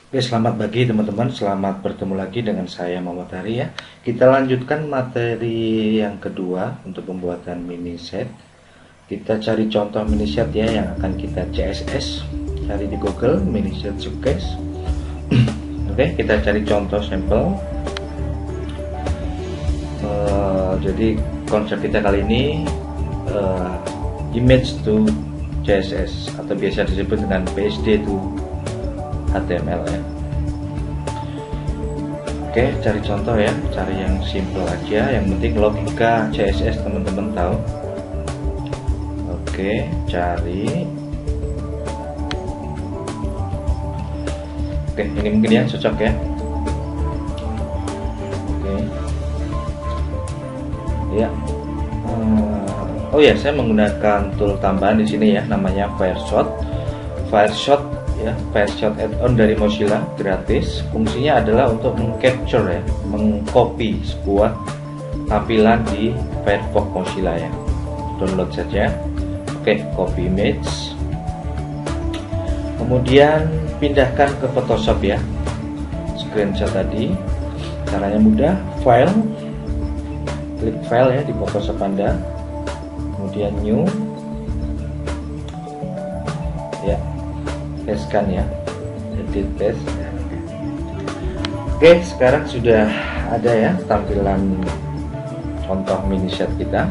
Oke, selamat pagi teman-teman. Selamat bertemu lagi dengan saya Muhammad Hari ya. Kita lanjutkan materi yang kedua untuk pembuatan mini set. Kita cari contoh mini set ya yang akan kita CSS. Cari di Google mini set showcase. Oke, kita cari contoh sampel. Jadi konsep kita kali ini image to CSS atau biasa disebut dengan PSD to HTML ya. Oke, cari contoh ya, cari yang simple aja, yang penting logika CSS teman-teman tahu. Oke, cari. Oke, ini mungkin ya cocok ya. Oke, ya. Oh ya, saya menggunakan tool tambahan di sini ya, namanya Fireshot. Fireshot ya, Fireshot add-on dari Mozilla, gratis. Fungsinya adalah untuk mengcapture ya, mengcopy sebuah tampilan di Firefox Mozilla ya. Download saja. Oke, copy image. Kemudian pindahkan ke Photoshop ya. Screenshot tadi. Caranya mudah, file. Klik file ya di Photoshop Anda. Kemudian new. Ya. Pastekan ya, edit paste. Oke, sekarang sudah ada ya tampilan contoh mini set kita.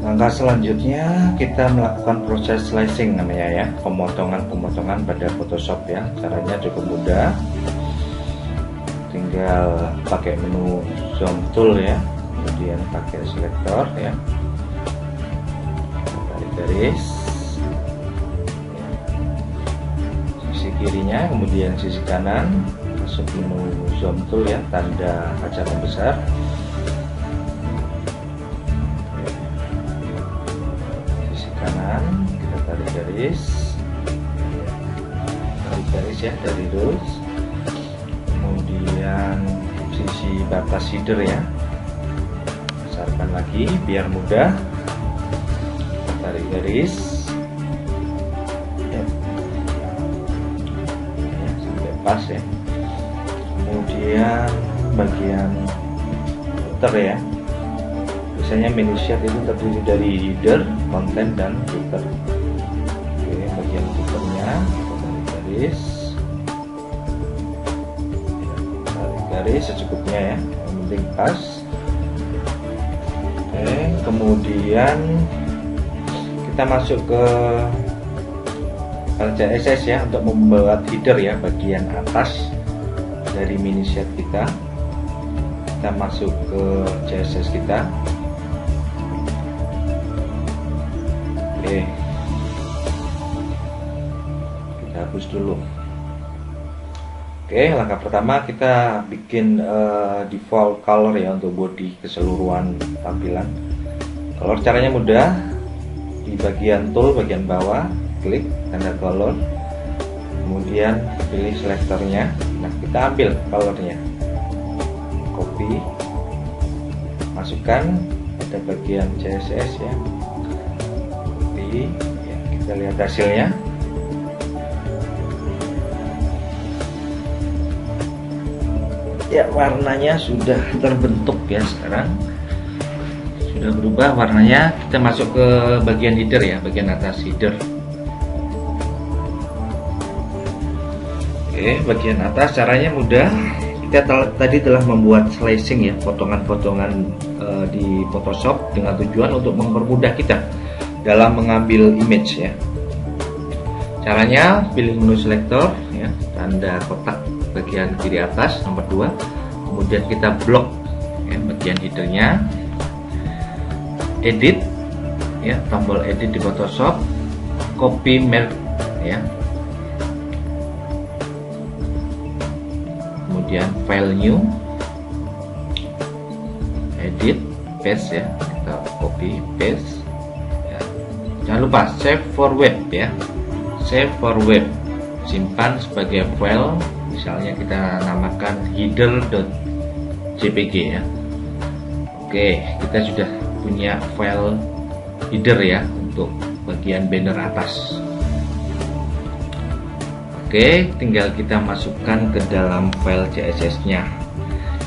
Langkah selanjutnya kita melakukan proses slicing namanya ya, pemotongan pada Photoshop ya. Caranya cukup mudah, tinggal pakai menu zoom tool ya, kemudian pakai selektor ya, tarik garis kirinya, kemudian sisi kanan masuk menu zoom tool ya, tanda kaca membesar. Sisi kanan kita tarik garis ya dari rules, kemudian sisi batas header ya, besarkan lagi biar mudah, tarik garis pas ya. Kemudian bagian footer ya, biasanya mini set itu terdiri dari header, konten, dan footer. Oke, bagian footernya tarik garis secukupnya ya, yang penting pas. Oke, kemudian kita masuk ke CSS ya untuk membuat header ya, bagian atas dari mini set kita. Kita masuk ke CSS kita. Oke, kita hapus dulu. Oke, langkah pertama kita bikin default color ya untuk body keseluruhan tampilan. Color caranya mudah, di bagian tool bagian bawah klik tanda color, kemudian pilih selektornya. Nah, kita ambil colornya, copy, masukkan pada bagian CSS ya, copy ya, kita lihat hasilnya. Ya, warnanya sudah terbentuk ya, sekarang sudah berubah warnanya. Kita masuk ke bagian header ya, bagian atas header. Oke, bagian atas caranya mudah. Kita tadi telah membuat slicing ya, potongan-potongan di Photoshop dengan tujuan untuk mempermudah kita dalam mengambil image ya. Caranya pilih menu selektor ya, tanda kotak bagian kiri atas nomor 2. Kemudian kita blok ya, bagian headernya. Edit ya, tombol edit di Photoshop. Copy merge ya. Kemudian file new, edit, paste ya, kita copy paste ya. Jangan lupa save for web ya, save for web, simpan sebagai file, misalnya kita namakan header.jpg ya. Oke, kita sudah punya file header ya untuk bagian banner atas. Oke, tinggal kita masukkan ke dalam file CSS nya.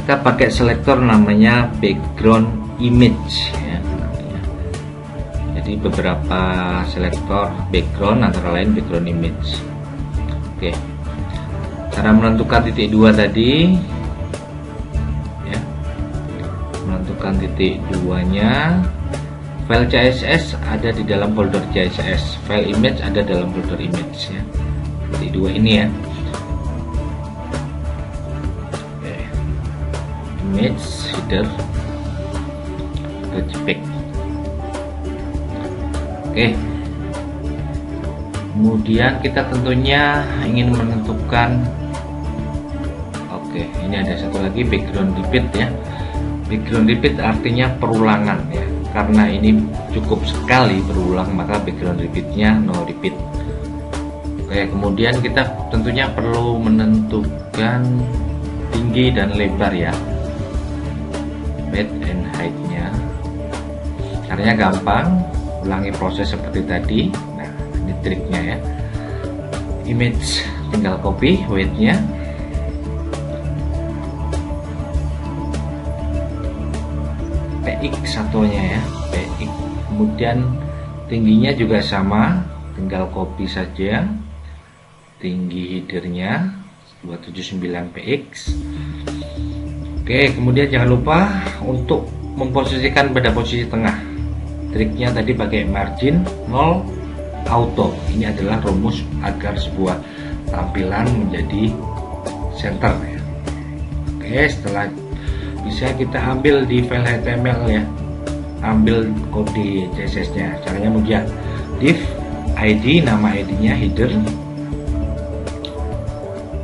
Kita pakai selektor namanya background image ya, namanya. Jadi beberapa selektor background, antara lain background image. Oke, cara menentukan titik 2 tadi ya, menentukan titik 2 nya. File CSS ada di dalam folder CSS, file image ada dalam folder image ya. Titik 2 ini ya. Oke. Image header .jpg. Oke. Kemudian kita tentunya ingin menentukan, oke, ini ada satu lagi background repeat ya. Background repeat artinya perulangan ya. Karena ini cukup sekali berulang, maka background repeatnya no repeat. Oke, kemudian kita tentunya perlu menentukan tinggi dan lebar ya, width and height nya. Caranya gampang, ulangi proses seperti tadi. Nah, ini triknya ya. Image tinggal copy width nya, px satunya ya, px. Kemudian tingginya juga sama, tinggal copy saja tinggi headernya 279 px. Oke, kemudian jangan lupa untuk memposisikan pada posisi tengah. Triknya tadi pakai margin 0 auto. Ini adalah rumus agar sebuah tampilan menjadi center ya. Oke, setelah bisa kita ambil di file HTML ya, ambil kode CSS nya. Caranya mudah, div id, nama id nya header,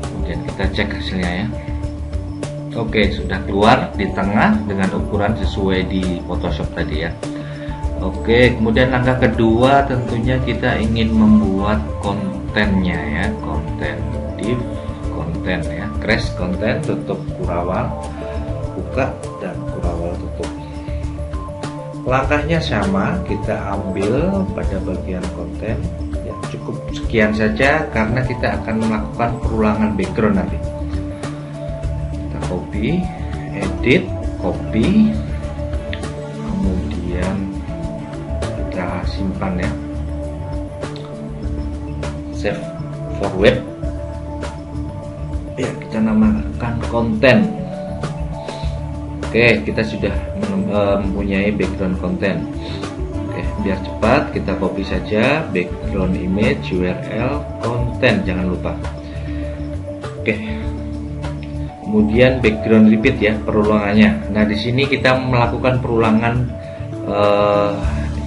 kemudian kita cek hasilnya ya. Oke, sudah keluar di tengah dengan ukuran sesuai di Photoshop tadi ya. Oke, kemudian langkah kedua tentunya kita ingin membuat kontennya ya, konten, div konten ya, crash konten, tutup kurawal, buka, dan kurawal tutup. Langkahnya sama, kita ambil pada bagian konten ya, cukup sekian saja karena kita akan melakukan perulangan background nanti. Kita copy, edit, copy, kemudian kita simpan ya, save for web ya, kita namakan konten. Oke, kita sudah mempunyai background konten. Oke, biar cepat kita copy saja background image URL konten, jangan lupa. Oke, kemudian background repeat ya, perulangannya. Nah, di sini kita melakukan perulangan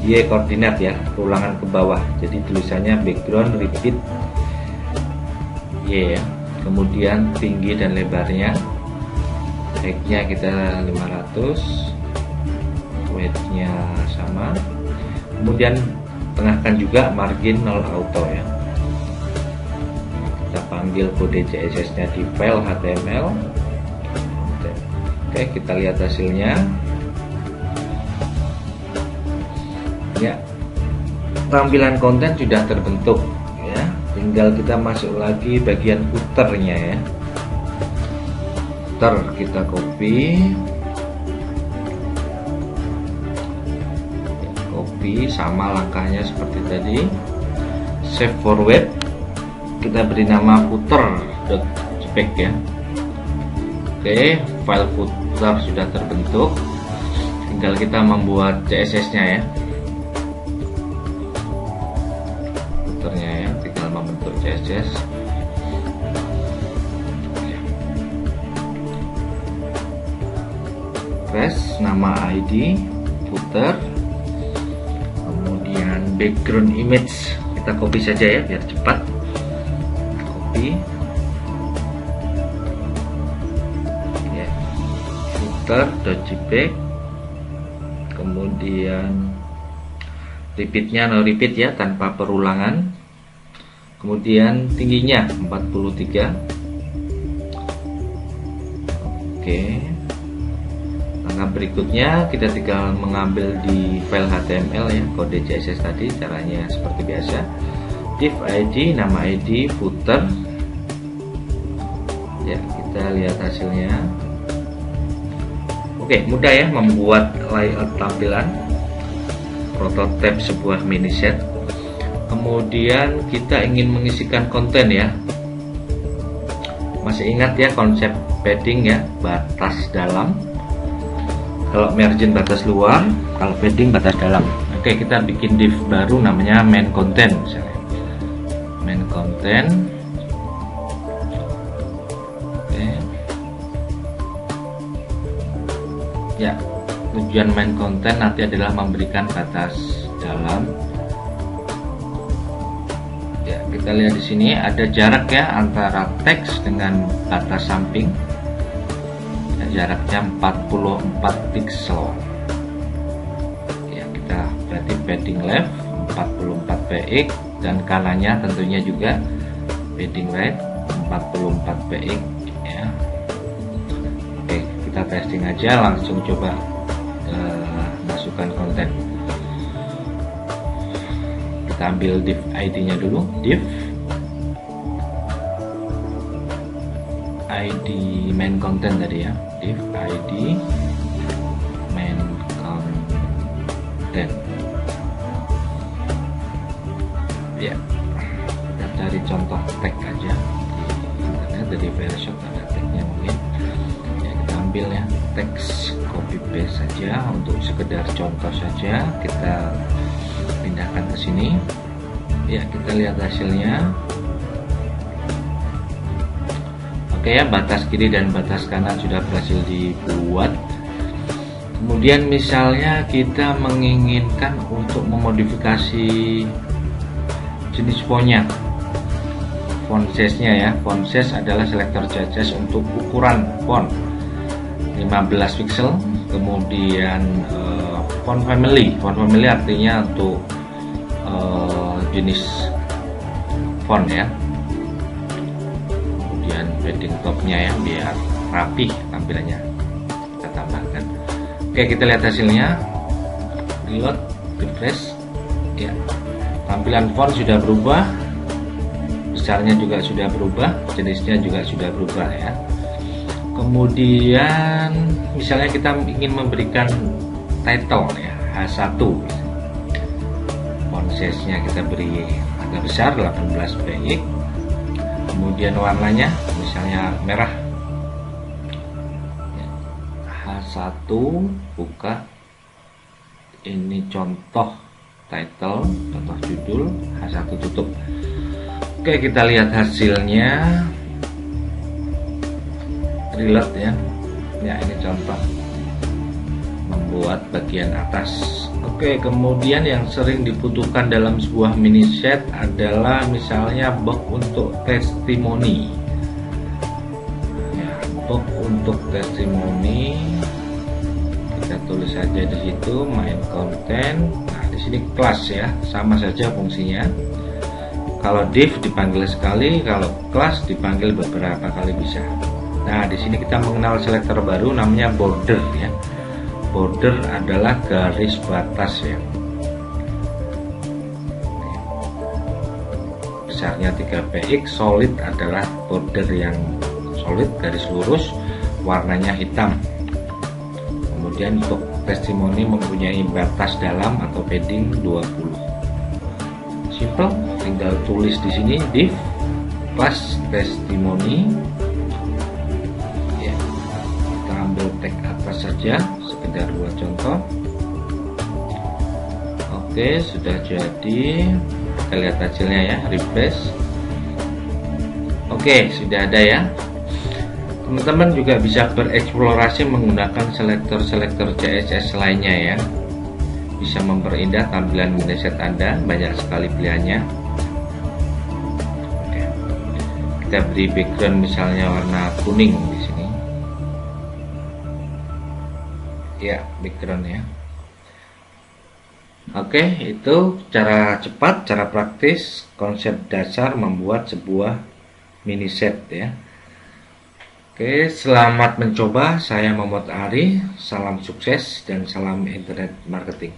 Y koordinat ya, perulangan ke bawah. Jadi tulisannya background repeat Y ya. Kemudian tinggi dan lebarnya, height-nya kita 500, width-nya sama. Kemudian tengahkan juga margin 0 auto ya. Kita panggil kode CSS-nya di file HTML. Oke, kita lihat hasilnya. Ya, tampilan konten sudah terbentuk ya. Tinggal kita masuk lagi bagian footer-nya ya. Footer kita copy, sama langkahnya seperti tadi. Save for web, kita beri nama footer.jpg ya. Oke, file footer sudah terbentuk, tinggal kita membuat CSS nya ya. Footernya ya, tinggal membentuk CSS. Press nama ID footer, kemudian background image kita copy saja ya biar cepat. Copy ya, footer.jpg, kemudian repeatnya no repeat ya, tanpa perulangan. Kemudian tingginya 43. Oke, langkah berikutnya kita tinggal mengambil di file HTML ya, kode CSS tadi. Caranya seperti biasa, div id, nama id, footer, Ya, kita lihat hasilnya. Oke, mudah ya membuat layout tampilan prototipe sebuah mini set. Kemudian kita ingin mengisikan konten ya. Masih ingat ya konsep padding ya, batas dalam. Kalau margin batas luar, kalau padding batas dalam. Oke, kita bikin div baru namanya main content misalnya. Main content. Oke. Ya, tujuan main content nanti adalah memberikan batas dalam. Ya, kita lihat di sini ada jarak ya antara teks dengan batas samping. Ya, jaraknya 44 pixel. Ya, kita berarti padding left 44 px dan kanannya tentunya juga padding right 44 px ya. Oke, kita testing aja, langsung coba masukkan konten. Kita ambil div ID nya dulu, div ID main content tadi ya, div ID main content. Ya, kita cari contoh tag aja di internet, dari version ada tagnya mungkin ya, kita ambil ya teks, copy paste saja untuk sekedar contoh saja. Kita pindahkan ke sini ya, kita lihat hasilnya. Oke ya, batas kiri dan batas kanan sudah berhasil dibuat. Kemudian misalnya kita menginginkan untuk memodifikasi jenis fontnya, font size-nya ya. Font size adalah selektor CSS untuk ukuran font 15 pixel. Kemudian font family artinya untuk jenis font ya. Kemudian padding topnya ya, biar rapih tampilannya kita tambahkan. Oke, kita lihat hasilnya. Reload, refresh ya, tampilan font sudah berubah, besarnya juga sudah berubah, jenisnya juga sudah berubah ya. Kemudian misalnya kita ingin memberikan title ya, H1, font size nya kita beri agak besar 18 px. Kemudian warnanya misalnya merah, H1 buka, ini contoh title, contoh judul, H1 tutup. Oke, kita lihat hasilnya. Reload ya. Ya, ini contoh membuat bagian atas. Oke, kemudian yang sering dibutuhkan dalam sebuah mini set adalah misalnya box untuk testimoni. Ya, box untuk testimoni. Kita tulis saja di situ main content. Nah, di sini kelas ya, sama saja fungsinya. Kalau div dipanggil sekali, kalau kelas dipanggil beberapa kali bisa. Nah, di sini kita mengenal selektor baru namanya border ya. Border adalah garis batas ya. Besarnya 3 px, solid adalah border yang solid, garis lurus, warnanya hitam. Kemudian untuk testimoni mempunyai batas dalam atau padding 20. Simple, tinggal tulis di sini div class testimoni. Ya, kita ambil tag atas saja, sekedar buat contoh. Oke, sudah jadi. Kita lihat hasilnya ya, refresh. Oke, sudah ada ya. Teman-teman juga bisa bereksplorasi menggunakan selektor-selektor CSS lainnya ya. Bisa memperindah tampilan mini set Anda, banyak sekali pilihannya. Oke. Kita beri background misalnya warna kuning di sini. Ya, background ya. Oke, itu cara cepat, cara praktis, konsep dasar membuat sebuah mini set ya. Oke, selamat mencoba. Saya Muhammad Ari. Salam sukses dan salam internet marketing.